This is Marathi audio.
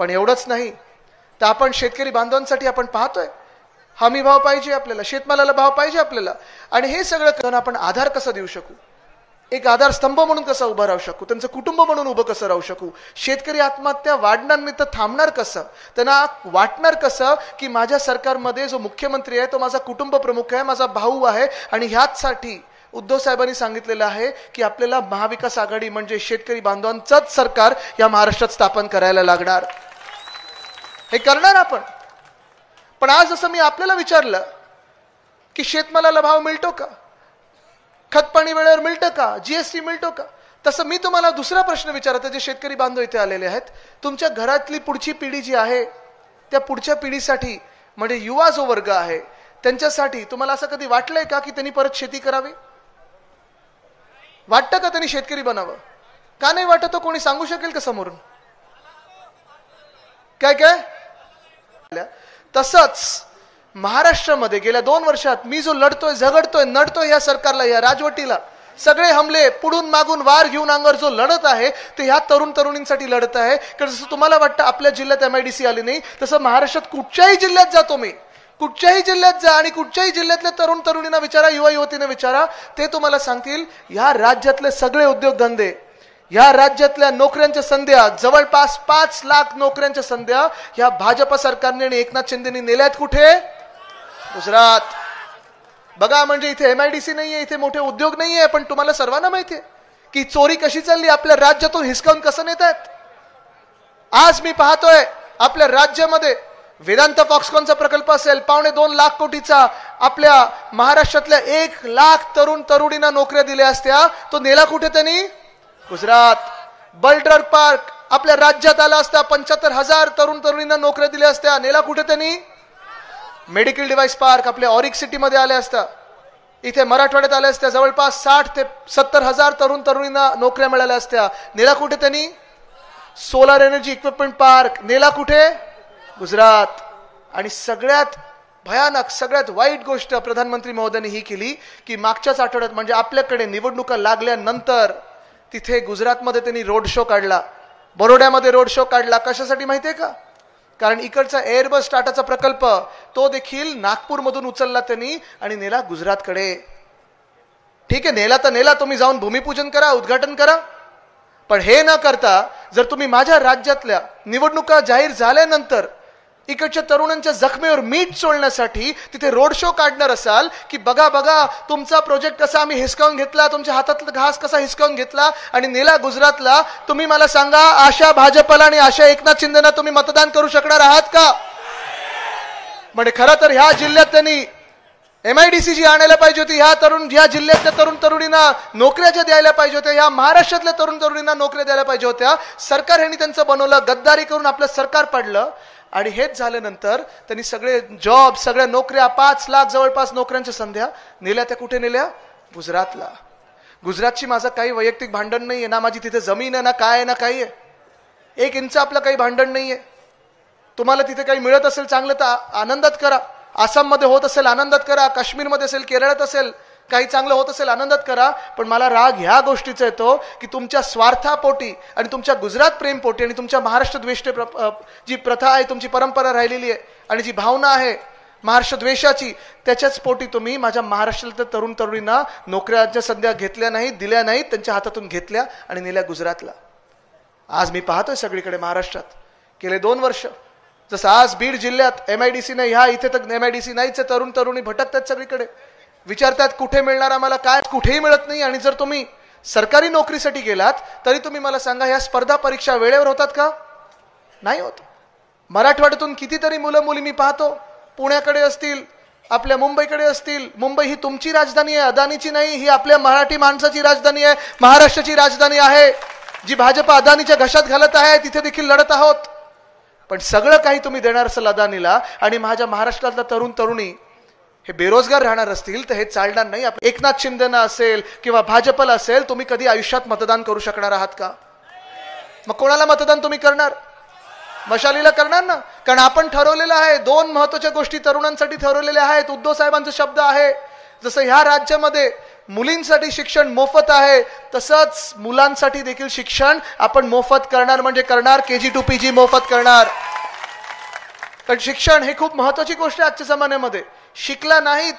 पण एवढंच नाही तर आपण शेतकरी बांधवांसाठी आपण पाहतोय हमी भाव पाहिजे आपल्याला, शेतमालाला भाव पाहिजे आपल्याला, आणि हे सगळं करून आपण आधार कसा देऊ शकू, एक आधार स्तंभ म्हणून कसा उभा राहू शकू, त्यांचं कुटुंब म्हणून उभं कसं राहू शकू, शेतकरी आत्महत्या वाढणार नाही तर थांबणार कसं, त्यांना वाटणार कसं की माझ्या सरकारमध्ये जो मुख्यमंत्री आहे तो माझा कुटुंब प्रमुख आहे, माझा भाऊ आहे, आणि ह्याचसाठी उद्धव साहेबांनी सांगितलेलं आहे की आपल्याला महाविकास आघाडी म्हणजे शेतकरी बांधवांचंच सरकार या महाराष्ट्रात स्थापन करायला लागणार, हे करणार आपण. पण आज असं मी आपल्याला विचारलं की शेतमालाला भाव मिळतो का, खतपाणी वेळेवर मिळतं का, जीएसटी मिळतो का, तसं मी तुम्हाला दुसरा प्रश्न विचारतो. जे शेतकरी बांधव इथे आलेले आहेत, तुमच्या घरातली पुढची पिढी जी आहे त्या पुढच्या पिढीसाठी म्हणजे युवा जो वर्ग आहे त्यांच्यासाठी तुम्हाला असं कधी वाटलंय का की त्यांनी परत शेती करावी, वाटतं का त्यांनी शेतकरी बनावं, का नाही वाटत तो कोणी सांगू शकेल का समोरून, काय काय. तसंच महाराष्ट्रामध्ये गेल्या 2 वर्षात मी जो लढतोय, झगडतोय, नडतोय या सरकारला, या राजवटीला, सगळे हमले पुढून मागून वार घेऊन अंगावर जो लढत आहे ते ह्या तरुण तरुणींसाठी लढत आहे. कारण जसं तुम्हाला वाटतं आपल्या जिल्ह्यात MIDC आली नाही, तसं महाराष्ट्रात कुठच्याही जिल्ह्यात जातो मी, कुठच्याही जिल्ह्यात जा आणि कुठच्याही जिल्ह्यातल्या तरुण तरुणींना विचारा, युवा युवतींना विचारा, ते तुम्हाला सांगतील या राज्यातले सगळे उद्योगधंदे, या राज्यातल्या नोकऱ्यांच्या संध्या, जवळपास 5 लाख नोकऱ्यांच्या संध्या या भाजपा सरकारने आणि एकनाथ शिंदेनी नेल्यात कुठे, गुजरात. बघा, म्हणजे इथे MIDC नाहीये, इथे मोठे उद्योग नाहीये, पण तुम्हाला सर्वांना माहितीये की चोरी कशी चालली, आपल्या राज्यातून हिसकावून कसं नेतात. आज मी पाहतोय आपल्या राज्यामध्ये वेदांत फॉक्सकॉनचा प्रकल्प असेल 2.25 लाख कोटीचा, आपल्या महाराष्ट्रातल्या 1 लाख तरुण तरुणींना नोकऱ्या दिल्या असत्या, तो नेला कुठे त्यांनी, गुजरात. बल्डर पार्क आपल्या राज्यात आला असता, 75,000 तरुण तरुणींना नोकऱ्या दिल्या असत्या, नेला कुठे त्यांनी. मेडिकल डिव्हाइस पार्क आपल्या ऑरिक सिटी मध्ये आले असता, इथे मराठवाड्यात आले असत्या, जवळपास 60 ते 70,000 तरुण तरुणींना नोकऱ्या मिळाल्या असत्या, नेला कुठे त्यांनी. सोलार एनर्जी इक्विपमेंट पार्क नेला कुठे, गुजरात. आणि सगळ्यात भयानक, सगळ्यात वाईट गोष्ट प्रधानमंत्री महोदयांनी ही केली की मागच्याच आठवड्यात म्हणजे आपल्याकडे निवडणुका लागल्यानंतर तिथे गुजरातमध्ये त्यांनी रोड शो काढला, बरोड्यामध्ये रोड शो काढला. कशासाठी माहितीये का, कारण इकडचा एअरबस टाटाचा प्रकल्प तो देखील नागपूरमधून उचलला त्यांनी आणि नेला गुजरातकडे. ठीक आहे, नेला तर नेला, तुम्ही जाऊन भूमिपूजन करा, उद्घाटन करा, पण हे न करता जर तुम्ही माझ्या राज्यातल्या निवडणुका जाहीर झाल्यानंतर इकडच्या तरुणांच्या जखमेवर मीठ चोळण्यासाठी तिथे रोड शो काढणार असाल की बघा बघा तुमचा प्रोजेक्ट कसा आम्ही हिसकावून घेतला, तुमच्या हातातला घास कसा हिसकावून घेतला आणि नेला गुजरातला, तुम्ही मला सांगा अशा भाजपला आणि अशा एकनाथ शिंदेना तुम्ही मतदान करू शकणार आहात का. म्हणजे खरं तर ह्या जिल्ह्यात त्यांनी MIDC जी आणायला पाहिजे होती, ह्या जिल्ह्यातल्या तरुण तरुणींना नोकऱ्या ज्या द्यायला पाहिजे होत्या, ह्या महाराष्ट्रातल्या तरुण तरुणींना नोकऱ्या द्यायला पाहिजे होत्या, सरकार ह्यांनी त्यांचं बनवलं, गद्दारी करून आपलं सरकार पाडलं. आणि हेच झाल्यानंतर त्यांनी सगळे जॉब, सगळ्या नोकऱ्या, 5 लाख जवळपास नोकऱ्यांच्या संध्या नेल्या, त्या कुठे नेल्या, गुजरातला. गुजरातची माझं काही वैयक्तिक भांडण नाहीये, ना माझी तिथे जमीन आहे, ना काय आहे, ना काही आहे, 1 इंच आपलं काही भांडण नाहीये. तुम्हाला तिथे काही मिळत असेल चांगलं तर आनंदात करा, आसाममध्ये होत असेल आनंदात करा, काश्मीरमध्ये असेल, केरळात असेल काही चांगलं होत असेल आनंदात करा. पण मला राग ह्या गोष्टीचा येतो की तुमच्या स्वार्थापोटी आणि तुमच्या गुजरात प्रेमपोटी आणि तुमच्या महाराष्ट्र द्वेष जी प्रथा आहे, तुमची परंपरा राहिलेली आहे आणि जी भावना आहे महाराष्ट्र द्वेषाची, त्याच्याच पोटी तुम्ही माझ्या महाराष्ट्रातल्या तरुण तरुणींना नोकऱ्यांच्या संध्या घेतल्या नाहीत, दिल्या नाहीत, त्यांच्या हातातून घेतल्या आणि नेल्या गुजरातला. आज मी पाहतोय सगळीकडे महाराष्ट्रात गेले 2 वर्ष, जसं आज बीड जिल्ह्यात MIDC नाही, ह्या इथे तर MIDC नाहीच, तरुण तरुणी भटकतात सगळीकडे, विचारतात कुठे मिळणार आम्हाला, काय, कुठेही मिळत नाही. आणि जर तुम्ही सरकारी नोकरीसाठी गेलात तरी तुम्ही मला सांगा ह्या स्पर्धा परीक्षा वेळेवर होतात का, नाही होत. मराठवाड्यातून कितीतरी मुलं मुली मी पाहतो, पुण्याकडे असतील, आपल्या मुंबईकडे असतील, मुंबई ही तुमची राजधानी आहे, अदानीची नाही, ही आपल्या मराठी माणसाची राजधानी आहे, महाराष्ट्राची राजधानी आहे, जी भाजप अदानीच्या घशात घालत आहे, तिथे देखील लढत आहोत. पण सगळं काही तुम्ही देणार असाल अदानीला आणि माझ्या महाराष्ट्रातला तरुण तरुणी हे बेरोजगार राहणार असतील तर हे चालणार नाही. एकनाथ शिंदेना असेल किंवा भाजपला असेल, तुम्ही कधी आयुष्यात मतदान करू शकणार आहात का. मग कोणाला मतदान तुम्ही करणार, मशालीला करणार ना. कारण आपण ठरवलेलं आहे, 2 महत्वाच्या गोष्टी तरुणांसाठी ठरवलेल्या आहेत. उद्धव साहेबांचा शब्द आहे, जसं ह्या राज्यामध्ये मुलींसाठी शिक्षण मोफत आहे, तसंच मुलांसाठी देखील शिक्षण आपण मोफत करणार, म्हणजे करणार KG to PG मोफत करणार. कारण शिक्षण हे खूप महत्वाची गोष्ट आहे आजच्या जमान्यामध्ये. शिकला नाही